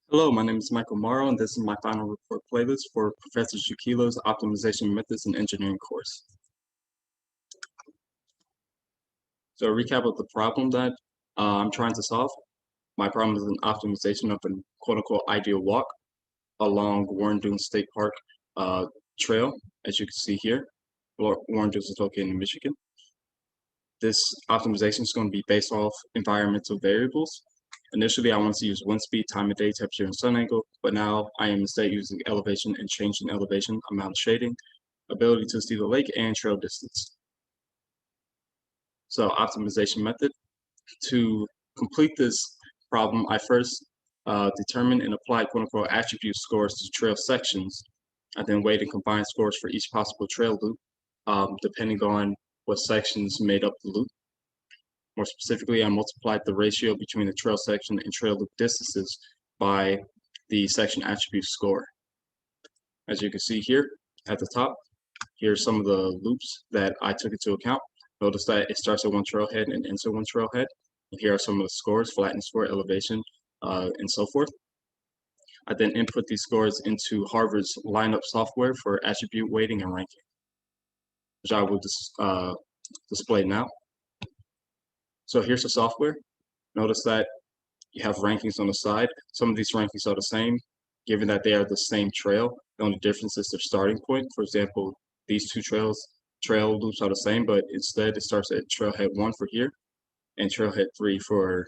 Hello, my name is Michael Morrow, and this is my final report playlist for Professor Jakiela's Optimization Methods in Engineering course. So a recap of the problem that I'm trying to solve. My problem is an optimization of an quote-unquote ideal walk along Warren Dunes State Park trail, as you can see here. Warren Dunes is located in Michigan. This optimization is going to be based off environmental variables. Initially, I wanted to use wind speed, time of day, temperature, and sun angle, but now I am instead using elevation and change in elevation, amount of shading, ability to see the lake, and trail distance. So optimization method. To complete this problem, I first determine and apply quote-unquote attribute scores to trail sections. I then weight and combine scores for each possible trail loop, depending on what sections made up the loop. More specifically, I multiplied the ratio between the trail section and trail loop distances by the section attribute score. As you can see here at the top, here's some of the loops that I took into account. Notice that it starts at one trailhead and ends at one trailhead. And here are some of the scores: flatness score, elevation, and so forth. I then input these scores into Harvard's lineup software for attribute weighting and ranking, which I will display now. So here's the software. Notice that you have rankings on the side. Some of these rankings are the same, given that they are the same trail. The only difference is their starting point. For example, these two trail loops are the same, but instead it starts at trailhead 1 for here, and trailhead 3 for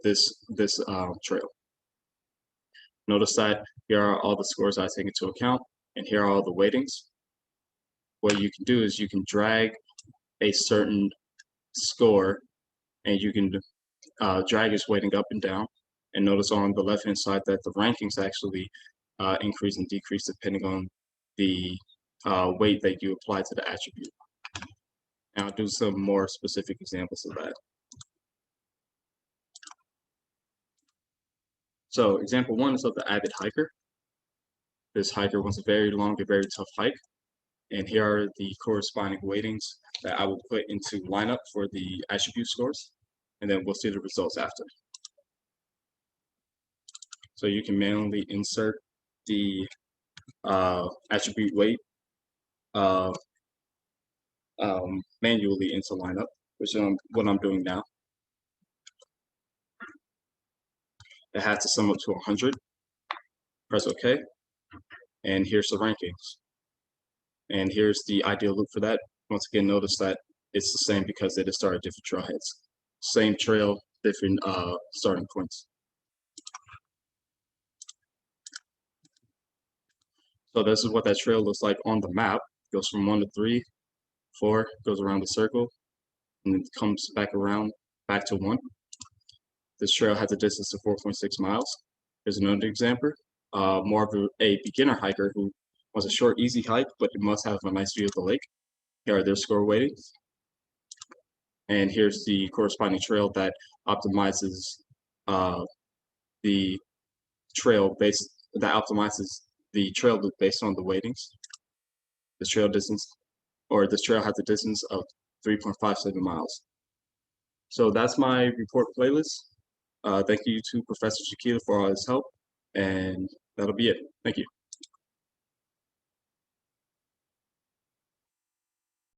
this trail. Notice that here are all the scores I take into account, and here are all the weightings. What you can do is you can drag a certain score, and you can drag its weighting up and down. And notice on the left-hand side that the rankings actually increase and decrease depending on the weight that you apply to the attribute. And I'll do some more specific examples of that. So example 1 is of the avid hiker. This hiker wants a very long and very tough hike. And here are the corresponding weightings that I will put into lineup for the attribute scores. And then we'll see the results after. So you can manually insert the attribute weight manually into lineup, which is what I'm doing now. It has to sum up to 100. Press OK. And here's the rankings. And here's the ideal loop for that. Once again, notice that it's the same because they just start at different trailheads. Same trail, different starting points. So this is what that trail looks like on the map. It goes from 1 to 3, 4, goes around the circle, and then comes back around, back to 1. This trail has a distance of 4.6 miles. Here's another example. More of a beginner hiker who wants a short, easy hike, but it must have a nice view of the lake. Here are their score weightings. And here's the corresponding trail that optimizes the trail loop based on the weightings. This trail has a distance of 3.57 miles. So that's my report playlist. Thank you to Professor Jakiela for all his help, and that'll be it. Thank you.